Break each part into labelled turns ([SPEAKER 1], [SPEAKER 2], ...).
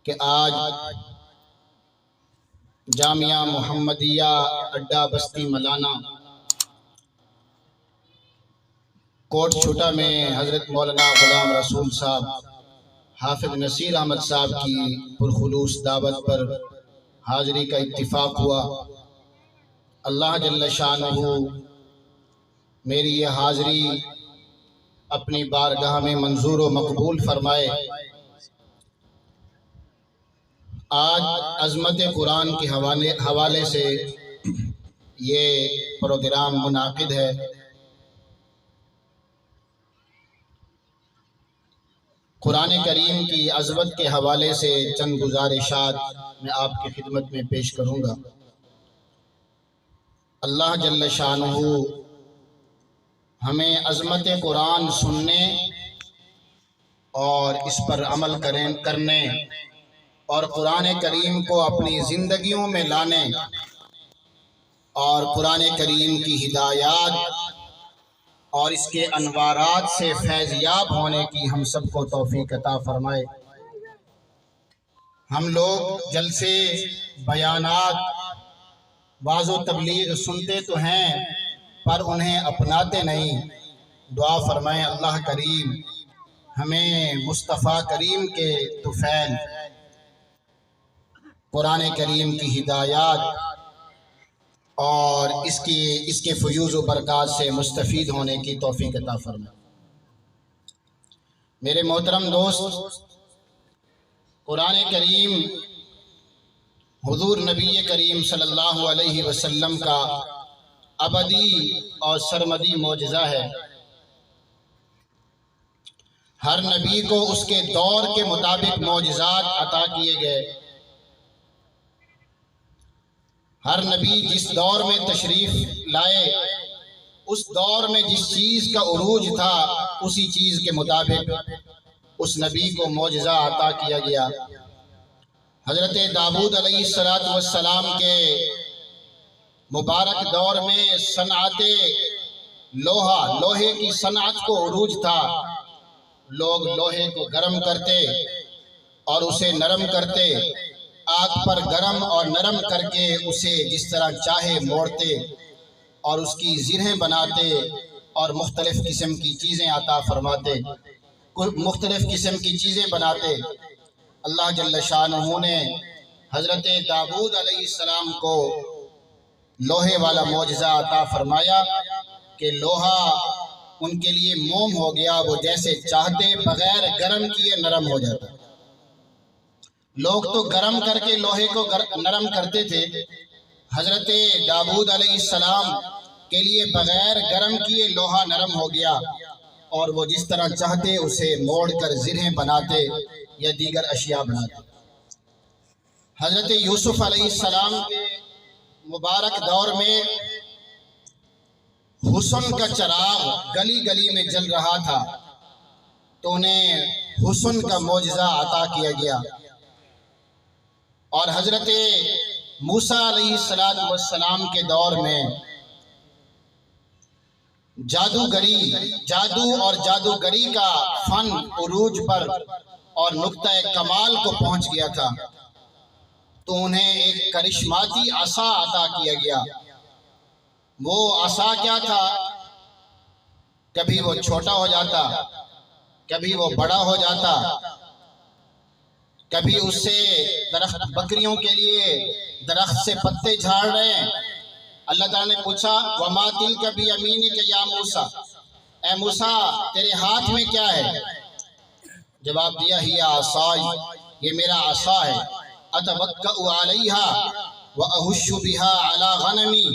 [SPEAKER 1] کہ آج جامعہ محمدیہ اڈا بستی ملانا کوٹ چھوٹا میں حضرت مولانا غلام رسول صاحب حافظ نصیر احمد صاحب کی پرخلوص دعوت پر حاضری کا اتفاق ہوا۔ اللہ جل شانہ میری یہ حاضری اپنی بارگاہ میں منظور و مقبول فرمائے۔ آج عظمت قرآن کے حوالے سے یہ پروگرام منعقد ہے۔ قرآن کریم کی عظمت کے حوالے سے چند گزارشات میں آپ کی خدمت میں پیش کروں گا۔ اللہ جل شانہ ہمیں عظمت قرآن سننے اور اس پر عمل کرنے اور قرآن کریم کو اپنی زندگیوں میں لانے اور قرآن کریم کی ہدایات اور اس کے انوارات سے فیضیاب ہونے کی ہم سب کو توفیق عطا فرمائے۔ ہم لوگ جلسے، بیانات، واعظ و تبلیغ سنتے تو ہیں پر انہیں اپناتے نہیں۔ دعا فرمائیں اللہ کریم ہمیں مصطفیٰ کریم کے طفیل قرآن کریم کی ہدایات اور اس کے فیوز و برکات سے مستفید ہونے کی توفیق عطا فرمائے۔ میرے محترم دوست، قرآن کریم حضور نبی کریم صلی اللہ علیہ وسلم کا ابدی اور سرمدی معجزہ ہے۔ ہر نبی کو اس کے دور کے مطابق معجزات عطا کیے گئے۔ ہر نبی جس دور میں تشریف لائے اس دور میں جس چیز کا عروج تھا اسی چیز کے مطابق اس نبی کو معجزہ عطا کیا گیا۔ حضرت داؤد علیہ السلام کے مبارک دور میں صنعت لوہے کی صنعت کو عروج تھا۔ لوگ لوہے کو گرم کرتے اور اسے نرم کرتے، آگ پر گرم اور نرم کر کے اسے جس طرح چاہے موڑتے اور اس کی زرہیں بناتے اور مختلف قسم کی چیزیں عطا فرماتے، مختلف قسم کی چیزیں بناتے۔ اللہ جل شانہ نے حضرت داؤد علیہ السلام کو لوہے والا معجزہ عطا فرمایا کہ لوہا ان کے لیے موم ہو گیا، وہ جیسے چاہتے بغیر گرم کیے نرم ہو جاتا۔ لوگ تو گرم کر کے لوہے کو نرم کرتے تھے، حضرت داؤد علیہ السلام کے لیے بغیر گرم کیے لوہا نرم ہو گیا اور وہ جس طرح چاہتے اسے موڑ کر زرہیں بناتے یا دیگر اشیاء بناتے۔ حضرت یوسف علیہ السلام کے مبارک دور میں حسن کا چراغ گلی گلی میں جل رہا تھا تو انہیں حسن کا معجزہ عطا کیا گیا۔ اور حضرت موسیٰ علیہ السلام کے دور میں جادو اور جادوگری کا فن عروج پر اور نقطہ کمال کو پہنچ گیا تھا تو انہیں ایک کرشماتی عصا عطا کیا گیا۔ وہ عصا کیا تھا؟ کبھی وہ چھوٹا ہو جاتا، کبھی وہ بڑا ہو جاتا، کبھی اس سے درخت بکریوں کے لیے درخت سے پتے جھاڑ رہے ہیں۔ اللہ تعالیٰ نے پوچھا وَمَا تِلْكَ بِيَمِينِكَ يَا مُوسَىٰ، اے موسیٰ تیرے ہاتھ میں کیا ہے؟ جواب دیا ہِیَ عَصَایَ، یہ میرا عصا ہے، أَتَوَكَّأُ عَلَيْهَا وَأَهُشُّ بِهَا عَلَىٰ غَنَمِي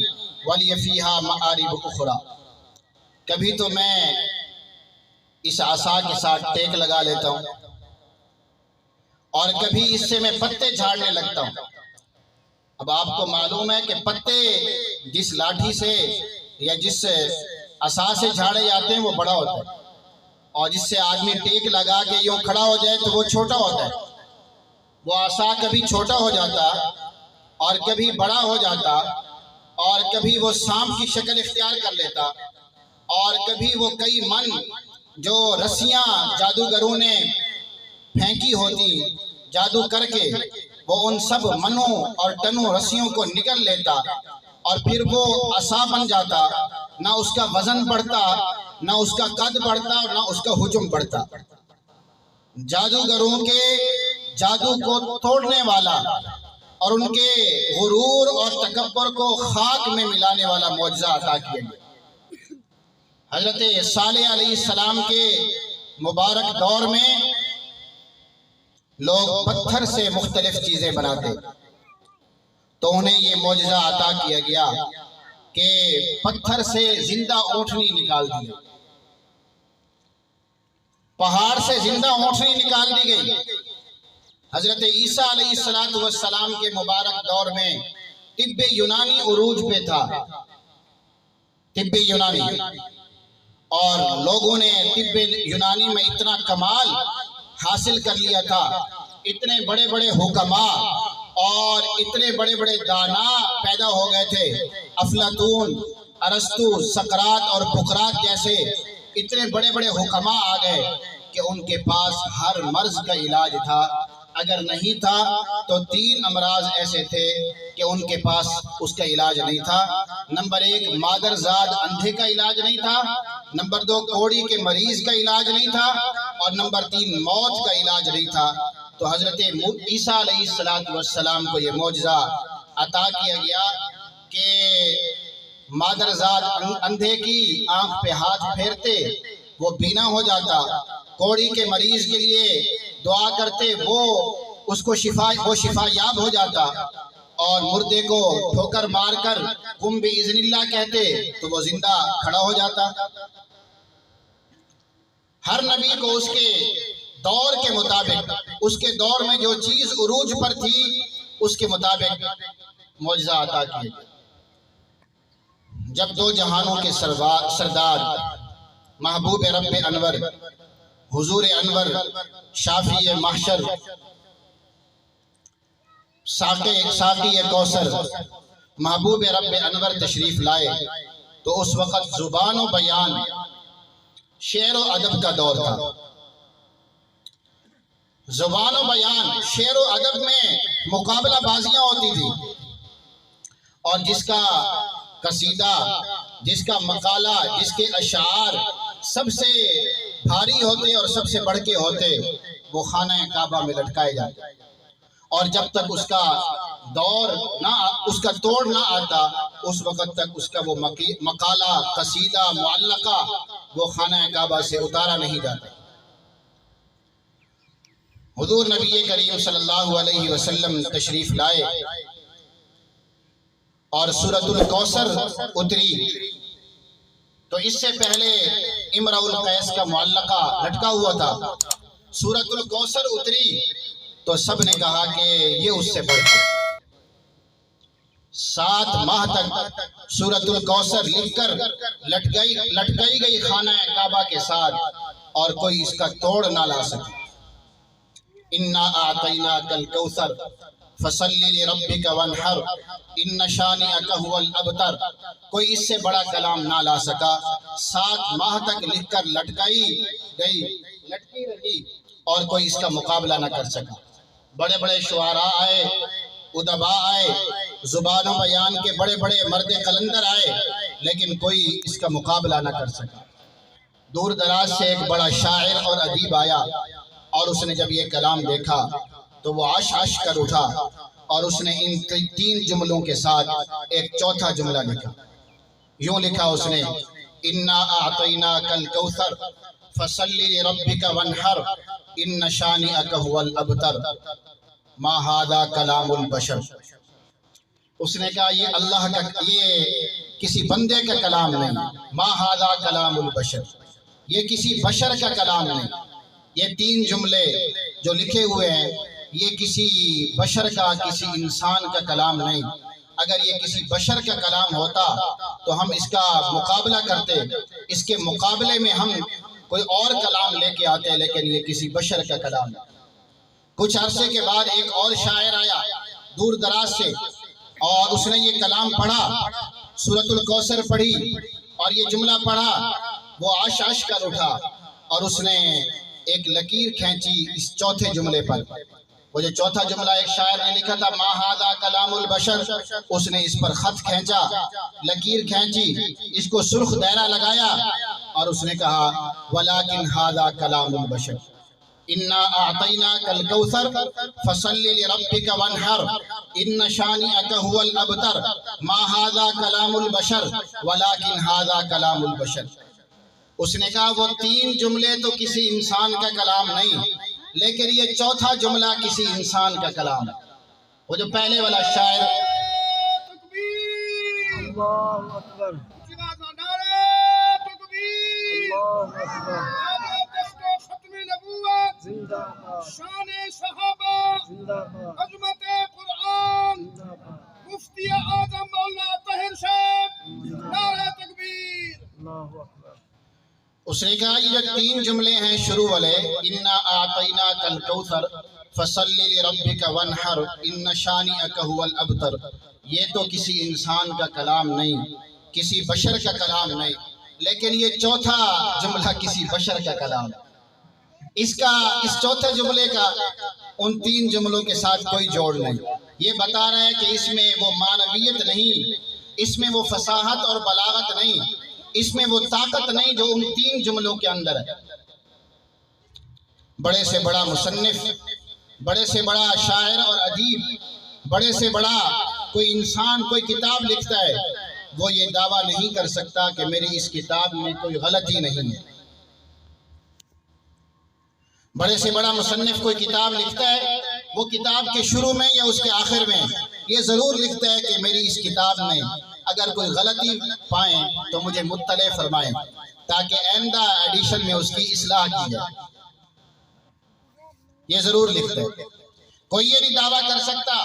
[SPEAKER 1] وَلِيَ فِيهَا مَآرِبُ أُخْرَىٰ، کبھی تو میں اس عصا کے ساتھ ٹیک لگا لیتا ہوں اور کبھی اس سے میں پتے جھاڑنے لگتا ہوں۔ اب آپ کو معلوم ہے کہ پتے جس لاٹھی سے یا جس عصا سے جھاڑے جاتے ہیں وہ بڑا ہوتا ہے اور جس سے آدمی ٹیک لگا کے یوں کھڑا ہو جائے تو وہ چھوٹا ہوتا ہے۔ وہ عصا کبھی چھوٹا ہو جاتا اور کبھی بڑا ہو جاتا اور کبھی وہ سانپ کی شکل اختیار کر لیتا اور کبھی وہ کئی من جو رسیاں جادوگروں نے پھینکی ہوتی جادو کر کے وہ ان سب منوں اور ٹنوں رسیوں کو نگل لیتا اور پھر وہ عصا بن جاتا، نہ اس کا وزن بڑھتا، نہ اس کا قد بڑھتا اور نہ اس کا حجم بڑھتا۔ جادوگروں کے جادو کو توڑنے والا اور ان کے غرور اور تکبر کو خاک میں ملانے والا معجزہ عطا کیا گیا۔ حضرت صالح علیہ السلام کے مبارک دور میں لوگ پتھر سے مختلف چیزیں بناتے، تو انہیں یہ معجزہ عطا کیا گیا کہ پتھر سے زندہ اونٹنی نکال دی، پہاڑ سے زندہ اونٹنی نکال دی گئی۔ حضرت عیسیٰ علیہ السلام کے مبارک دور میں طب یونانی عروج پہ تھا، طب یونانی، اور لوگوں نے طب یونانی میں اتنا کمال حاصل کر لیا تھا، اتنے بڑے بڑے حکماء اور اتنے بڑے بڑے دانا پیدا ہو گئے تھے، افلاطون، ارسطو، سقراط اور بقراط جیسے اتنے بڑے بڑے حکماء آ گئے کہ ان کے پاس ہر مرض کا علاج تھا۔ اگر نہیں تھا تو 3 امراض ایسے تھے کہ ان کے پاس اس کا علاج نہیں تھا۔ نمبر 1 مادر زاد اندھے کا علاج نہیں تھا، نمبر 2 کوڑی کے مریض کا علاج نہیں تھا، اور نمبر 3 موت کا علاج نہیں تھا۔ تو حضرت عیسیٰ علیہ السلام کو یہ معجزہ عطا کیا گیا کہ مادر زاد اندھے کی آنکھ پہ ہاتھ پھیرتے وہ بینا ہو جاتا، کوڑی کے مریض کے لیے دعا کرتے وہ شفا یاب ہو جاتا، اور مردے کو ٹھوکر مار کر قم بإذن اللہ کہتے تو وہ زندہ کھڑا ہو جاتا۔ ہر نبی کو اس کے دور کے مطابق، اس کے دور میں جو چیز عروج پر تھی اس کے مطابق معجزہ عطا کیا۔ جب 2 جہانوں کے سردار محبوب رب انور، حضور انور، شافی محشر، ساقی کوثر، محبوب رب انور تشریف لائے تو اس وقت زبان و بیان، شعر و ادب کا دور تھا۔ زبان و بیان، شعر و ادب میں مقابلہ بازیاں ہوتی تھی، اور جس کا قصیدہ، جس کا مقالہ، جس کے اشعار سب سے بھاری ہوتے اور سب سے بڑھ کے ہوتے وہ خانہ کعبہ میں لٹکائے جاتے، اور جب تک اس کا دور نہ، اس کا توڑ نہ آتا اس وقت تک اس کا وہ مقالہ، قصیدہ، معلقہ وہ خانہ کعبہ سے اتارا نہیں جاتا۔ حضور نبی کریم صلی اللہ علیہ وسلم تشریف لائے اور سورۃ الکوثر اتری، تو اس سے پہلے امرؤ القیس کا معلقہ لٹکا ہوا تھا۔ سورۃ الکوثر اتری تو سب نے کہا کہ یہ اس سے بڑھ کر 7 ماہ تک سورۃ الکوثر لکھ کر لٹکائی گئی خانہ کعبہ کے ساتھ، اور کوئی اس کا توڑ نہ لا سکے۔ انا اعطیناک الکوثر فصلی لربک وانحر ان شانئک ھو الابتر، کوئی اس سے بڑا کلام نہ لا سکا۔ 7 ماہ تک لکھ کر لٹکی رہی اور کوئی اس کا مقابلہ نہ کر سکا۔ بڑے بڑے شعراء آئے، ادباء آئے، زبان و بیان کے بڑے بڑے مرد قلندر آئے، لیکن کوئی اس کا مقابلہ نہ کر سکا۔ دور دراز سے ایک بڑا شاعر اور ادیب آیا، اور اس نے جب یہ کلام دیکھا تو وہ عش عش کر اٹھا، اور اس نے ان 3 جملوں کے ساتھ ایک چوتھا جملہ لکھا۔ یوں لکھا اس نے، انا اعطیناک الکوثر فصلی لربک وانحر ان شانئک ھو الابتر ما ھذا کلام البشر۔ اس نے کہا یہ اللہ کا، یہ کسی بندے کا کلام نہیں، ما ھذا کلام البشر، یہ کسی بشر کا کلام نہیں۔ یہ 3 جملے جو لکھے ہوئے ہیں یہ کسی بشر کا، کسی انسان کا کلام نہیں۔ اگر یہ کسی بشر کا کلام ہوتا تو ہم اس کا مقابلہ کرتے، اس کے مقابلے میں ہم کوئی اور کلام لے کے آتے، لیکن یہ کسی بشر کا کلام ہے۔ کچھ عرصے کے بعد ایک اور شاعر آیا دور دراز سے، اور اس نے یہ کلام پڑھا، سورۃ الکوثر پڑھی اور یہ جملہ پڑھا، وہ عش عش کر اٹھا، اور اس نے ایک لکیر کھینچی اس چوتھے جملے پر، وہ جو چوتھا جملہ ایک شاعر نے لکھا تھا ما ھذا کلام البشر، اس نے اس پر خط کھینچا، لکیر کھینچی، اس کو سرخ دائرہ لگایا اور اس نے کہا ولیکن ھذا کلام البشر انا اعطیناک الکوثر فصل لربک وانحر ان شانئک هو الابتر ما ھذا کلام البشر ولیکن ھذا کلام البشر۔ اس نے کہا وہ تین جملے تو کسی انسان کا کلام نہیں، لیکن یہ چوتھا جملہ کسی انسان کا کلام ہے۔ وہ جو پہلے والا شاعر
[SPEAKER 2] اللہ اکبر،
[SPEAKER 3] ختم نبوت،
[SPEAKER 2] زندہ باد،
[SPEAKER 3] شان صحابہ،
[SPEAKER 2] زندہ باد،
[SPEAKER 3] عظمت قرآن،
[SPEAKER 2] زندہ باد،
[SPEAKER 3] مفتی اعظم مولانا طاہر صاحب، نعرہ تکبیر۔
[SPEAKER 2] اللہ اکبر۔
[SPEAKER 1] اس نے کہا یہ جو تین جملے ہیں شروع والے انا اعطیناک الکوثر فصل لربک وانحر ان شانئک هو الابتر، یہ تو کسی انسان کا کلام نہیں، کسی بشر کا کلام نہیں، لیکن یہ چوتھا جملہ کسی بشر کا کلام ہے۔ اس چوتھے جملے کا ان تین جملوں کے ساتھ کوئی جوڑ نہیں۔ یہ بتا رہا ہے کہ اس میں وہ معنویت نہیں، اس میں وہ فصاحت اور بلاغت نہیں، اس میں وہ طاقت نہیں جو ان تین جملوں کے اندر ہے۔ بڑے سے بڑا مصنف، بڑے سے بڑا شاعر اور ادیب، بڑے سے بڑا کوئی انسان کوئی کتاب لکھتا ہے، وہ یہ دعویٰ نہیں کر سکتا کہ میری اس کتاب میں کوئی غلطی نہیں ہے۔ بڑے سے بڑا مصنف کوئی کتاب لکھتا ہے، وہ کتاب کے شروع میں یا اس کے آخر میں یہ ضرور لکھتا ہے کہ میری اس کتاب میں اگر کوئی غلطی پائیں تو مجھے مطلع فرمائیں تاکہ آئندہ ایڈیشن میں اس کی اصلاح کی جائے۔ یہ ضرور لکھتا ہے۔ کوئی یہ نہیں دعویٰ کر سکتا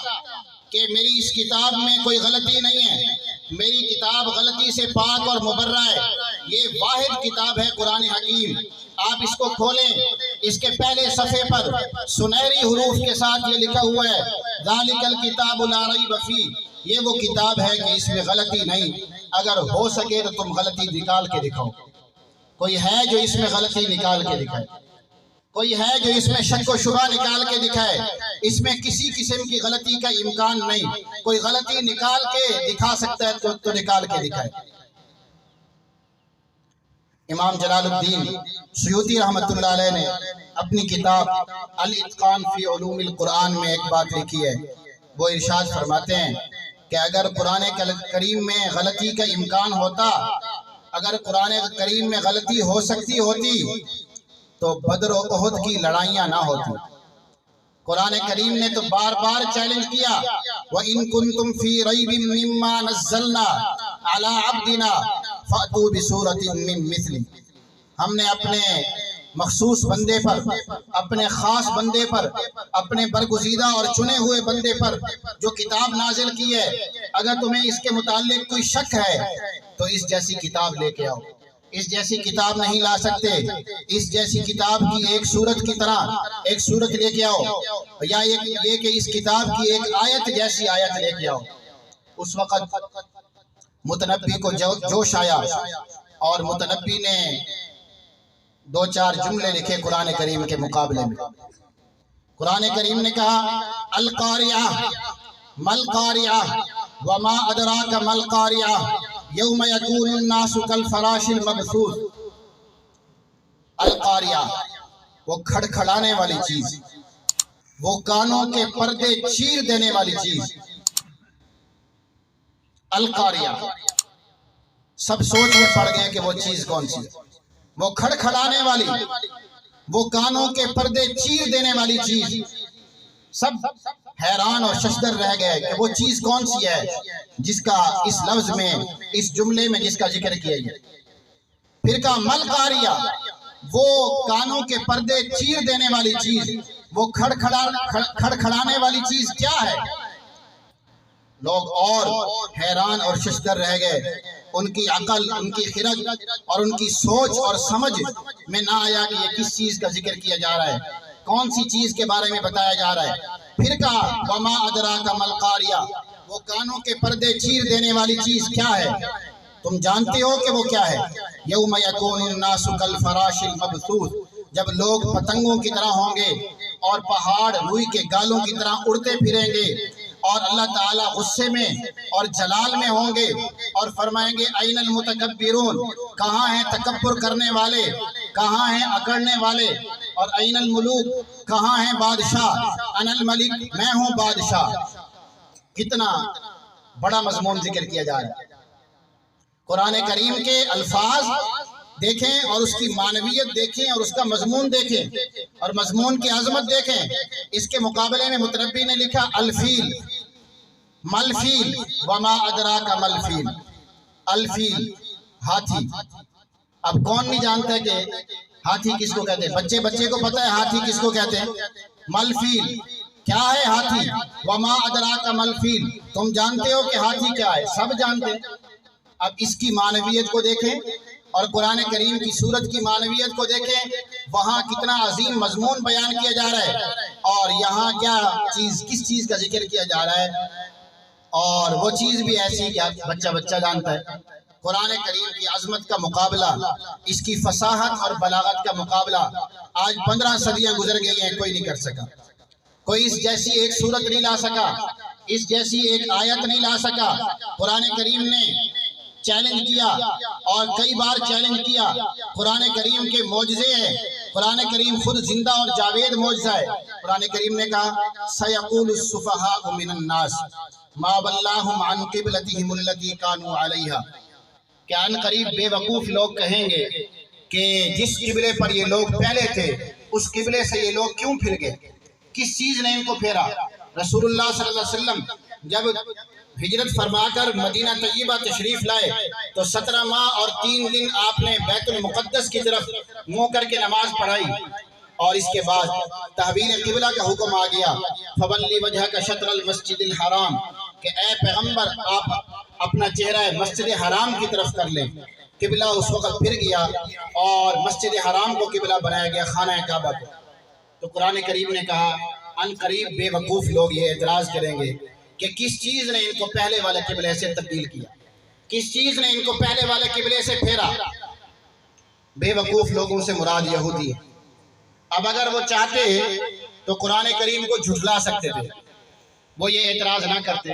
[SPEAKER 1] کہ میری اس کتاب میں کوئی غلطی نہیں ہے، میری کتاب غلطی سے پاک اور مبرہ ہے۔ یہ واحد کتاب ہے قرآن حکیم، آپ اس کو کھولیں، اس کے پہلے صفحے پر سنہری حروف کے ساتھ یہ لکھا ہوا ہے ذالک الکتاب لا ریب فیہ، یہ وہ کتاب ہے کہ اس میں غلطی نہیں، اگر ہو سکے تو تم غلطی نکال کے دکھاؤ۔ کوئی ہے جو اس میں غلطی نکال کے دکھائے، کوئی ہے جو اس میں شک و شبہ نکال کے دکھائے، اس میں کسی قسم کی غلطی کا امکان نہیں۔ کوئی غلطی نکال کے دکھا سکتا ہے تو نکال کے دکھائے۔ امام جلال الدین سیوطی رحمۃ اللہ علیہ نے اپنی کتاب الاتقان فی علوم القرآن میں ایک بات لکھی ہے، وہ ارشاد فرماتے ہیں کہ اگر قرآن کریم میں غلطی کا امکان ہوتا، اگر قرآن کریم میں غلطی ہو سکتی ہوتی تو بدر و احد کی لڑائیاں نہ ہوتی۔ قرآن کریم نے تو بار بار چیلنج کیا وَإِن كُنتُمْ فِي رَيْبٍ مِّمَّا نَزَّلْنَا عَلَىٰ عَبْدِنَا فَأْتُوا بِسُورَةٍ مِّن مِّثْلِهِ، ہم نے اپنے مخصوص بندے پر، اپنے خاص بندے پر، اپنے برگزیدہ اور چنے ہوئے بندے پر جو کتاب نازل کی ہے، اگر تمہیں اس کے متعلق کوئی شک ہے تو اس جیسی کتاب لے کے آؤ۔ اس جیسی کتاب نہیں لا سکتے، اس جیسی کتاب کی ایک صورت کی طرح ایک صورت لے کے آؤ، یا یہ کہ اس کتاب کی ایک آیت جیسی آیت لے کے آؤ۔ اس وقت متنبی کو جوش آیا اور متنبی نے دو چار جملے لکھے قرآن کریم کے مقابلے میں۔ قرآن کریم نے کہا القاریہ مل قاریہ وما ادراک مل قاریہ یوم یکون الناس کالفراش المبثوث۔ القاریہ وہ کھڑکھڑانے والی چیز، وہ کانوں کے پردے چیر دینے والی چیز۔ القاریہ، سب سوچ میں پڑ گئے کہ وہ چیز کون سی ہے۔ وہ کھڑکھڑانے والی، وہ کانوں کے پردے چیر دینے والی چیز۔ سب حیران اور ششدر رہ گئے کہ وہ چیز کون سی ہے جس کا اس لفظ میں، اس جملے میں جس کا ذکر کیا گیا۔ پھر کہا مل قاریہ، وہ کانوں کے پردے چیر دینے والی چیز، وہ کھڑکھڑانے والی چیز کیا ہے؟ لوگ اور حیران اور ششدر رہ گئے۔ ان کی عقل، ان کی خرد اور ان کی سوچ اور سمجھ میں نہ آیا کہ یہ کس چیز کا ذکر کیا جا رہا ہے، کون سی چیز کے بارے میں بتایا جا رہا ہے۔ پھر کہا وما ادراک مل قاریہ، وہ کانوں کے پردے چیر دینے والی چیز کیا ہے؟ تم جانتے ہو کہ وہ کیا ہے؟ یوم یکون الناس کالفراش المبثوث، جب لوگ پتنگوں کی طرح ہوں گے اور پہاڑ روئی کے گالوں کی طرح اڑتے پھریں گے اور اللہ تعالیٰ غصے میں اور جلال میں ہوں گے اور فرمائیں گے این المتکبرون، کہاں ہیں تکبر کرنے والے، کہاں ہیں اکڑنے والے، اور این الملوک، کہاں ہیں بادشاہ، انا الملک، میں ہوں بادشاہ۔ کتنا بڑا مضمون ذکر کیا جا رہا ہے۔ قرآن کریم کے الفاظ دیکھیں اور اس کی معنویت دیکھیں اور اس کا مضمون دیکھیں اور مضمون کی عظمت دیکھیں۔ اس کے مقابلے میں متنبی نے لکھا الفیل، ملفیل وما ادراک ملفیل، الفیل ہاتھی۔ اب کون نہیں جانتا کہ ہاتھی کس کو کہتے ہیں؟ بچے کو پتہ ہے ہاتھی کس کو کہتے ہیں؟ ملفیل کیا ہے ہاتھی؟ وما ادراک ملفیل، تم جانتے ہو کہ ہاتھی کیا ہے؟ سب جانتے ہیں۔ اب اس کی معنویت کو دیکھیں اور قرآن کریم کی سورت کی معنویت کو دیکھیں، وہاں کتنا عظیم مضمون بیان کیا جا رہا ہے اور یہاں کیا چیز، کس چیز کا ذکر کیا جا رہا ہے، اور وہ چیز بھی ایسی کہ بچہ جانتا ہے۔ قرآن کریم کی عظمت کا مقابلہ، اس کی فصاحت اور بلاغت کا مقابلہ آج 15 صدیاں گزر گئی ہیں، کوئی نہیں کر سکا۔ کوئی اس جیسی ایک سورت نہیں لا سکا، اس جیسی ایک آیت نہیں لا سکا۔ قرآن کریم نے چیلنج کیا اور کئی بار چیلنج کیا۔ قرآن کریم کے معجزے ہیں، قرآن کریم خود زندہ اور جاوید معجزہ ہے۔ قرآن کریم نے کہا سَيَقُولُ السُّفَهَاءُ مِنَ النَّاسِ مَا وَلَّاهُمْ عَنْ قِبْلَتِهِمُ الَّتِي كَانُوا عَلَيْهَا، کہ ان قریب بے وقوف لوگ کہیں گے کہ جس قبلے پر یہ لوگ پہلے تھے اس قبلے سے یہ لوگ کیوں پھر گئے، کس چیز نے ان کو پھیرا۔ رسول اللہ صلی اللہ علیہ وسلم جب ہجرت فرما کر مدینہ طیبہ تشریف لائے تو 17 ماہ اور 3 دن آپ نے بیت المقدس کی طرف منہ کر کے نماز پڑھائی، اور اس کے بعد تحویل قبلہ کا حکم آ گیا، فَوَلِّ وَجْهَكَ شَطْرَ الْمَسْجِدِ الْحَرَامِ، کہ اے پیغمبر آپ اپنا چہرہ مسجد حرام کی طرف کر لیں۔ قبلہ اس وقت پھر گیا اور مسجد حرام کو قبلہ بنایا گیا، خانہ کعبہ کو۔ تو قرآن کریم نے کہا ان قریب بے وقوف لوگ یہ اعتراض کریں گے کہ کس چیز نے ان کو پہلے والے قبلے سے تبدیل کیا، کس چیز نے ان کو پہلے والے قبلے سے پھیرا۔ بے وقوف لوگوں سے مراد یہودی ہے۔ اب اگر وہ چاہتے تو قرآن کریم کو جھٹلا سکتے تھے، وہ یہ اعتراض نہ کرتے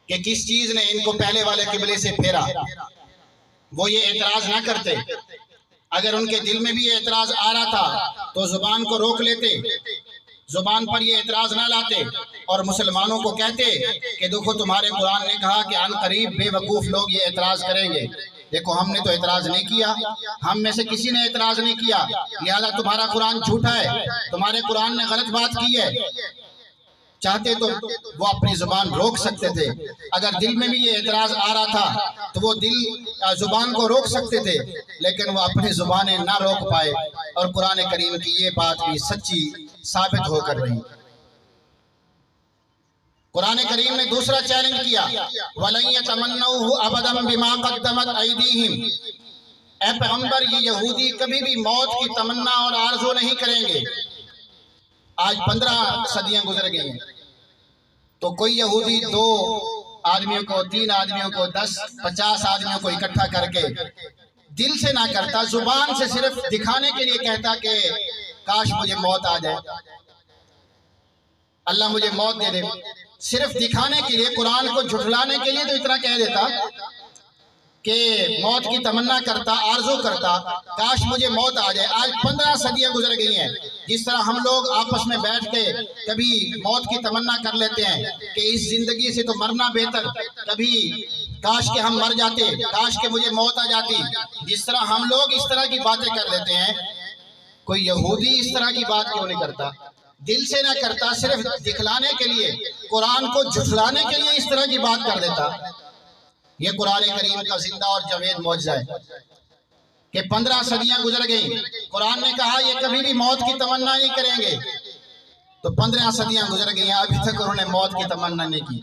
[SPEAKER 1] کہ کس چیز نے ان کو پہلے والے قبلے سے پھیرا، وہ یہ اعتراض نہ کرتے۔ اگر ان کے دل میں بھی یہ اعتراض آ رہا تھا تو زبان کو روک لیتے، زبان پر یہ اعتراض نہ لاتے اور مسلمانوں کو کہتے کہ دیکھو تمہارے قرآن نے کہا کہ ان قریب بے وقوف لوگ یہ اعتراض کریں گے، دیکھو ہم نے تو اعتراض نہیں کیا، ہم میں سے کسی نے اعتراض نہیں کیا، لہذا تمہارا قرآن جھوٹا ہے، تمہارے قرآن نے غلط بات کی ہے۔ چاہتے تو وہ اپنی زبان روک سکتے تھے، اگر دل میں بھی یہ اعتراض آ رہا تھا تو وہ زبان کو روک سکتے تھے، لیکن وہ اپنی زبانیں نہ روک پائے، اور قرآن کریم کی یہ بات بھی سچی ثابت ہو کر رہی۔ قرآن کریم نے دوسرا چیلنج کیا وَلَن يَتَمَنَّوْهُ أَبَدًا بِمَا قَدَّمَتْ أَيْدِيهِمْ، اے پیغمبر یہ یہودی کبھی بھی موت کی تمنا اور آرزو نہیں کریں گے۔ آج 15 صدیاں گزر گئی ہیں تو کوئی یہودی 2 آدمیوں کو، 3 آدمیوں کو، 10 50 آدمیوں کو اکٹھا کر کے دل سے نہ کرتا، زبان سے صرف دکھانے کے لیے کہتا کہ کاش مجھے موت آ جائے، اللہ مجھے موت دے دے، صرف دکھانے کے لیے، قرآن کو جھٹلانے کے لیے تو اتنا کہہ دیتا کہ موت کی تمنا کرتا، آرزو کرتا، کاش مجھے موت آ جائے۔ آج 15 صدیاں گزر گئی ہیں، جس طرح ہم لوگ آپس میں بیٹھ کے کبھی موت کی تمنا کر لیتے ہیں کہ اس زندگی سے تو مرنا بہتر، کبھی کاش کہ ہم مر جاتے، کاش کہ مجھے موت آ جاتی، جس طرح ہم لوگ اس طرح کی باتیں کر لیتے ہیں، کوئی یہودی اس طرح کی بات کیوں نہیں کرتا؟ دل سے نہ کرتا، صرف دکھلانے کے لیے، قرآن کو جھٹلانے کے لیے اس طرح کی بات کر دیتا۔ یہ قرآن کریم کا زندہ اور جاوید معجزہ ہے کہ 15 صدیاں گزر گئی، قرآن نے کہا یہ کبھی بھی موت کی تمنا نہیں کریں گے، تو 15 صدیاں گزر گئی ہیں، ابھی تک انہوں نے موت کی تمنا نہیں کی،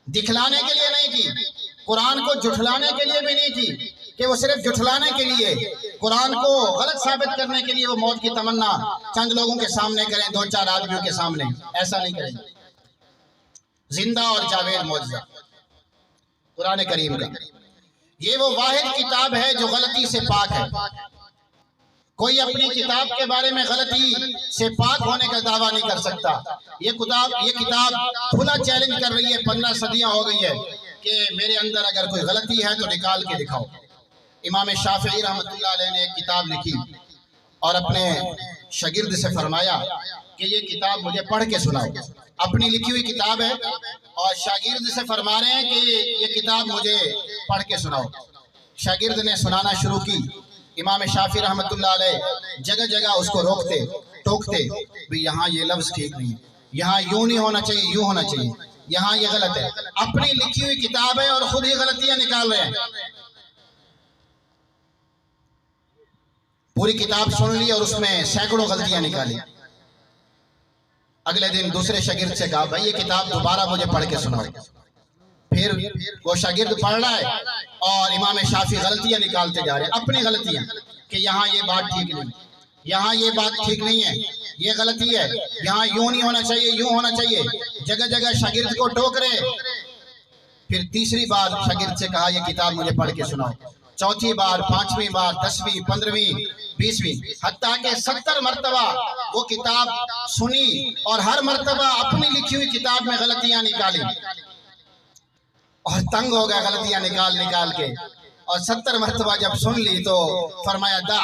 [SPEAKER 1] دکھلانے کے لیے نہیں کی، قرآن کو جھٹلانے کے لیے بھی نہیں کی کہ وہ صرف جھٹلانے کے لیے، قرآن کو غلط ثابت کرنے کے لیے وہ موت کی تمنا چند لوگوں کے سامنے کریں، 2-4 آدمیوں کے سامنے، ایسا نہیں کریں گے۔ زندہ اور جاوید معجزہ قرآن کریم کا، یہ وہ واحد کتاب ہے جو غلطی سے پاک ہے، کوئی اپنی کتاب کے بارے میں غلطی سے پاک ہونے کا دعویٰ نہیں کر سکتا۔ یہ کتاب کھلا چیلنج کر رہی ہے، 15 صدیاں ہو گئی ہے کہ میرے اندر اگر کوئی غلطی ہے تو نکال کے دکھاؤ۔ امام شافعی رحمۃ اللہ علیہ نے ایک کتاب لکھی اور اپنے شاگرد سے فرمایا کہ یہ کتاب مجھے پڑھ کے سناؤ۔ اپنی لکھی ہوئی کتاب ہے اور شاگرد سے فرما رہے ہیں کہ یہ کتاب مجھے پڑھ کے سناؤ۔ شاگرد نے سنانا شروع کی۔ امام شافعی رحمۃ اللہ علیہ جگہ جگہ اس کو روکتے ٹوکتے، بھی یہاں یہ لفظ ٹھیک نہیں ہے، یہاں یوں نہیں ہونا چاہیے، یوں ہونا چاہیے، یہاں یہ غلط ہے۔ اپنی لکھی ہوئی کتاب ہے اور خود ہی غلطیاں نکال رہے ہیں۔ پوری کتاب سن لی اور اس میں سینکڑوں غلطیاں نکالی۔ اگلے دن دوسرے شاگرد سے کہا بھائی یہ کتاب دوبارہ مجھے پڑھ کے سناؤ۔ پھر وہ شاگرد پڑھ رہا ہے اور امام شافعی غلطیاں نکالتے جا رہے ہیں، اپنی غلطیاں، کہ یہاں یہ بات ٹھیک نہیں، یہاں یہ بات ٹھیک نہیں ہے، یہ غلطی ہے، یہاں یوں نہیں ہونا چاہیے، یوں ہونا چاہیے۔ جگہ جگہ شاگرد کو ٹوک رہے۔ پھر تیسری بار شاگرد سے کہا یہ کتاب مجھے پڑھ کے سناؤ۔ چوتھی بار، 5ویں بار، 10ویں، 15ویں، 20ویں، حتیٰ کہ 70 مرتبہ وہ کتاب سنی اور ہر مرتبہ اپنی لکھی ہوئی کتاب میں غلطیاں نکالی اور تنگ ہو گیا غلطیاں نکال کے۔ اور 70 مرتبہ جب سن لی تو فرمایا دا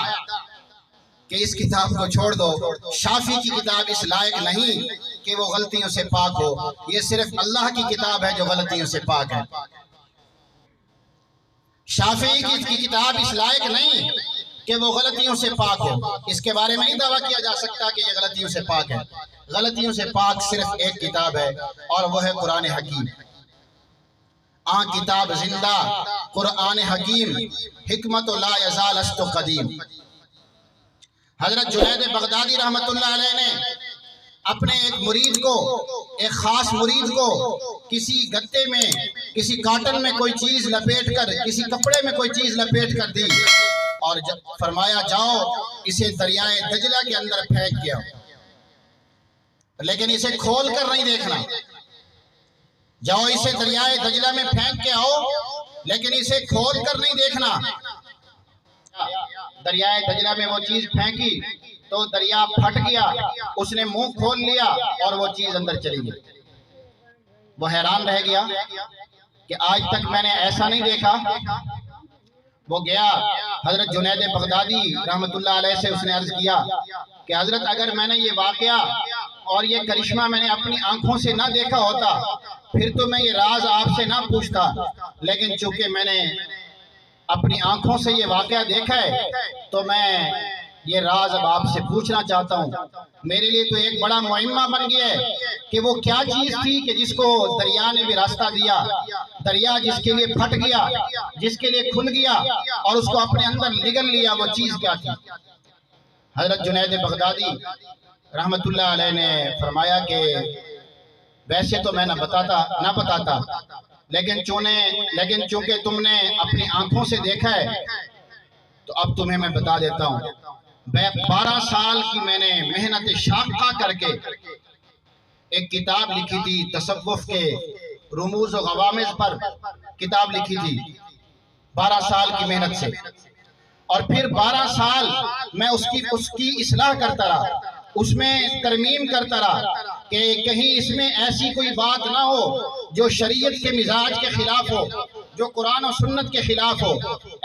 [SPEAKER 1] کہ اس کتاب کو چھوڑ دو، شافعی کی کتاب اس لائق نہیں کہ وہ غلطیوں سے پاک ہو، یہ صرف اللہ کی کتاب ہے جو غلطیوں سے پاک ہے۔ شافعی کی کتاب اس لائق نہیں کہ وہ غلطیوں سے پاک ہو، اس کے بارے میں نہیں دعویٰ کیا جا سکتا کہ یہ غلطیوں سے پاک ہے۔ غلطیوں سے پاک صرف ایک کتاب ہے اور وہ ہے قرآن حکیم۔ کتاب زندہ قرآن حکیم، حکمت لا یزال است قدیم۔ حضرت جنید بغدادی رحمت اللہ علیہ نے اپنے ایک مرید کو، ایک خاص مرید کو کسی گتے میں، کسی کاٹن میں کوئی چیز لپیٹ کر، کسی کپڑے میں کوئی چیز لپیٹ کر دی اور فرمایا جاؤ اسے دریائے دجلہ کے اندر پھینک گیا، لیکن اسے کھول کر نہیں دیکھنا۔ جاؤ اسے دریائے دجلہ میں پھینک کے آؤ لیکن اسے کھول کر نہیں دیکھنا۔ دریائے دجلہ میں وہ چیز پھینکی تو دریا پھٹ گیا، اس نے منہ کھول لیا اور وہ چیز اندر چلی گئی۔ وہ حیران رہ گیا کہ آج تک میں نے ایسا نہیں دیکھا۔ وہ گیا حضرت جنید بغدادی رحمت اللہ علیہ سے، اس نے عرض کیا کہ حضرت اگر میں نے یہ واقعہ اور یہ کرشمہ میں نے اپنی آنکھوں سے نہ دیکھا ہوتا پھر تو میں یہ راز آپ سے نہ پوچھتا، لیکن چونکہ میں نے اپنی آنکھوں سے یہ واقعہ دیکھا ہے تو میں یہ راز اب آپ سے پوچھنا چاہتا ہوں۔ میرے لیے تو ایک بڑا معمہ بن گیا ہے کہ وہ کیا چیز تھی کہ جس کو دریا نے بھی راستہ دیا، دریا جس کے لیے پھٹ گیا، جس کے لیے کھل گیا اور اس کو اپنے اندر نگل لیا، وہ چیز کیا تھی؟ حضرت جنید بغدادی رحمت اللہ علیہ نے فرمایا کہ ویسے تو میں نہ بتاتا لیکن چونکہ تم نے اپنی آنکھوں سے دیکھا ہے تو اب تمہیں میں بتا دیتا ہوں۔ 12 سال کی میں نے محنت شاقہ کر کے ایک کتاب لکھی تھی، تصوف کے رموز و غوامض پر کتاب لکھی تھی 12 سال کی محنت سے، اور پھر 12 سال میں اس کی اصلاح کرتا رہا، اس میں ترمیم کرتا رہا کہ کہیں اس میں ایسی کوئی بات نہ ہو جو شریعت کے مزاج کے خلاف ہو، جو قرآن و سنت کے خلاف ہو،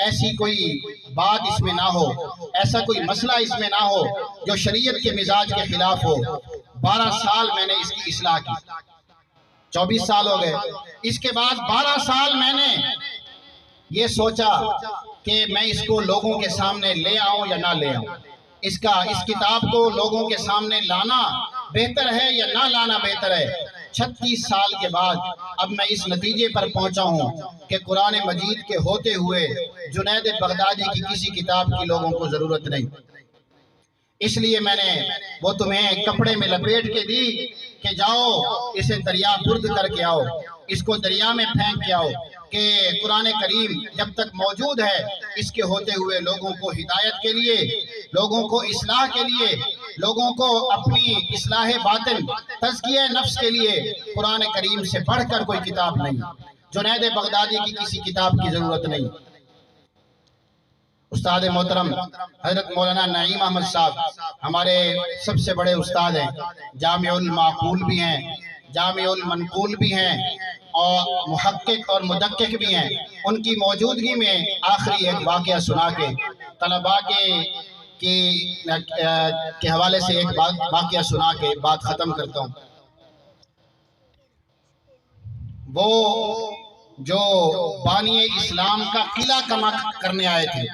[SPEAKER 1] ایسی کوئی بات اس میں نہ ہو، ایسا کوئی مسئلہ اس میں نہ ہو جو شریعت کے مزاج کے خلاف ہو۔ 12 سال میں نے اس کی اصلاح کی، 24 سال ہو گئے۔ اس کے بعد 12 سال میں نے یہ سوچا کہ میں اس کو لوگوں کے سامنے لے آؤں یا نہ لے آؤں، اس کتاب کو لوگوں کے سامنے لانا بہتر ہے یا نہ لانا بہتر ہے۔ 36 سال کے بعد اب میں اس نتیجے پر پہنچا ہوں کہ قرآن مجید کے ہوتے ہوئے جنید بغدادی کی کسی کتاب کی لوگوں کو ضرورت نہیں۔ اس لیے میں نے وہ تمہیں کپڑے میں لپیٹ کے دی کہ جاؤ اسے دریا برد کر کے آؤ، اس کو دریا میں پھینک کے آؤ، کہ قرآن کریم جب تک موجود ہے اس کے ہوتے ہوئے لوگوں کو ہدایت کے لیے، لوگوں کو اصلاح کے لیے، لوگوں کو اپنی اصلاح باطن، تزکیہ نفس کے لیے قرآن کریم سے بڑھ کر کوئی کتاب نہیں۔ جنید بغدادی کی کسی کتاب کی ضرورت نہیں۔ استاد محترم حضرت مولانا نعیم احمد صاحب ہمارے سب سے بڑے استاد ہیں، جامع المعقول بھی ہیں، جامع المنقول بھی ہیں اور محقق اور مدقق بھی ہیں۔ ان کی موجودگی میں آخری ایک واقعہ سنا کے طلباء کے حوالے سے ایک واقعہ سنا کے بات ختم کرتا ہوں۔ وہ جو بانی اسلام کا قلعہ کما کرنے آئے تھے،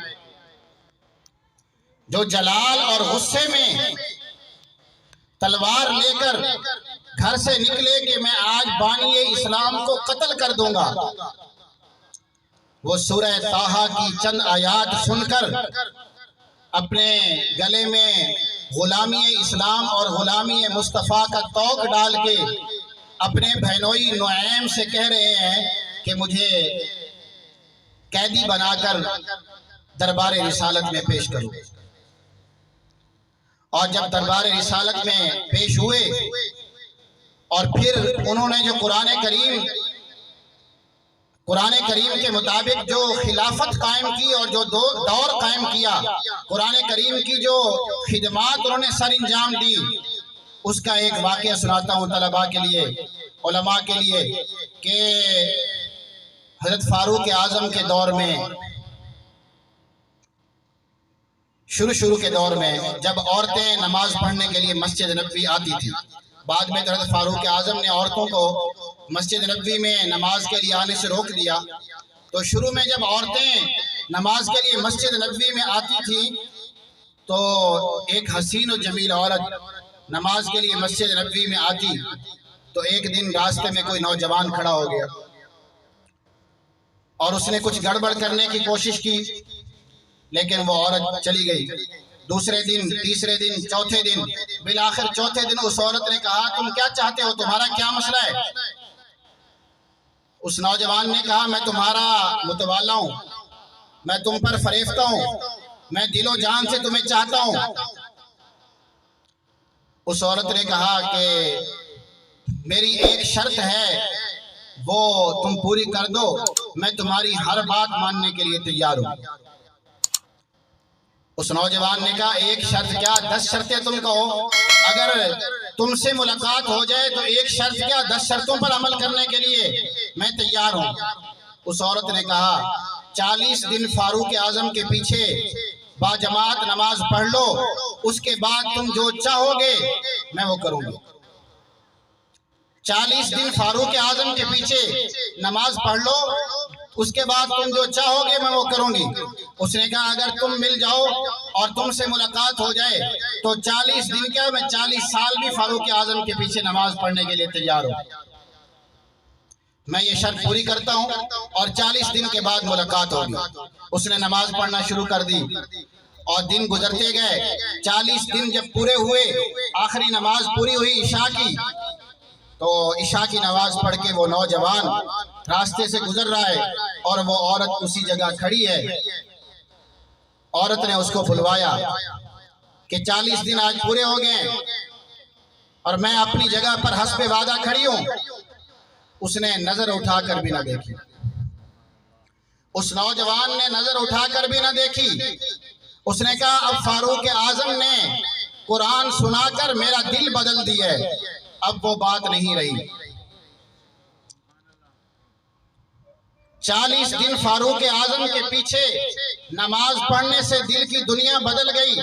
[SPEAKER 1] جو جلال اور غصے میں تلوار لے کر گھر سے نکلے کہ میں آج بانی اسلام کو قتل کر دوں گا، وہ سورہ طٰہٰ کی چند آیات سن کر اپنے گلے میں غلامی اسلام اور غلامی مصطفیٰ کا طوق ڈال کے اپنے بہنوئی نعیم سے کہہ رہے ہیں کہ مجھے قیدی بنا کر دربار رسالت میں پیش کرو۔ اور جب دربار رسالت میں پیش ہوئے اور پھر انہوں نے جو قرآن کریم کے مطابق جو خلافت قائم کی اور جو دور قائم کیا، قرآن کریم کی جو خدمات انہوں نے سر انجام دی، اس کا ایک واقعہ سناتا ہوں طلباء کے لیے، علماء کے لیے، کہ حضرت فاروق اعظم کے دور میں، شروع کے دور میں جب عورتیں نماز پڑھنے کے لیے مسجد نبوی آتی تھی، بعد میں حضرت فاروق اعظم نے عورتوں کو مسجد نبوی میں نماز کے لیے آنے سے روک دیا، تو شروع میں جب عورتیں نماز کے لیے مسجد نبوی میں آتی تھیں تو ایک حسین و جمیل عورت نماز کے لیے مسجد نبوی میں آتی تو ایک دن راستے میں کوئی نوجوان کھڑا ہو گیا اور اس نے کچھ گڑبڑ کرنے کی کوشش کی، لیکن وہ عورت چلی گئی۔ دوسرے دن، تیسرے دن، چوتھے دن، بالآخر چوتھے دن اس عورت نے کہا تم کیا چاہتے ہو، تمہارا کیا مسئلہ ہے؟ اس نوجوان نے کہا میں تمہارا متوالا ہوں، میں تم پر فریفتہ ہوں، میں دل و جان سے تمہیں چاہتا ہوں۔ اس عورت نے کہا کہ میری ایک شرط ہے، وہ تم پوری کر دو، میں تمہاری ہر بات ماننے کے لیے تیار ہوں۔ اس نوجوان نے کہا ایک شرط کیا، 10 شرطیں تم کہو، اگر تم سے ملاقات ہو جائے تو ایک شرط کیا، 10 شرطوں پر عمل کرنے کے لیے میں تیار ہوں۔ اس عورت نے کہا 40 دن فاروق اعظم کے پیچھے با جماعت نماز پڑھ لو، اس کے بعد تم جو چاہو گے میں وہ کروں گی۔ 40 دن فاروق اعظم کے پیچھے نماز پڑھ لو، اس کے بعد تم جو چاہو گے میں وہ کروں گی۔ اس نے کہا اگر تم مل جاؤ اور تم سے ملاقات ہو جائے تو 40 دن کیا، میں 40 سال بھی فاروق اعظم کے پیچھے نماز پڑھنے کے لیے تیار ہوں۔ میں یہ شرط پوری کرتا ہوں اور 40 دن کے بعد ملاقات ہوگی۔ اس نے نماز پڑھنا شروع کر دی اور دن گزرتے گئے۔ 40 دن جب پورے ہوئے، آخری نماز پوری ہوئی عشاء کی، تو عشاء کی نماز پڑھ کے وہ نوجوان راستے سے گزر رہا ہے اور وہ عورت اسی جگہ کھڑی ہے۔ عورت نے اس کو بلوایا کہ 40 دن آج پورے ہو گئے اور میں اپنی جگہ پر حسب وعدہ کھڑی ہوں۔ اس نے نظر اٹھا کر بھی نہ دیکھی، اس نوجوان نے نظر اٹھا کر بھی نہ دیکھی۔ اس نے کہا اب فاروق اعظم نے قرآن سنا کر میرا دل بدل دیا ہے، اب وہ بات نہیں رہی۔ 40 دن فاروق اعظم کے پیچھے نماز پڑھنے سے دل کی دنیا بدل گئی۔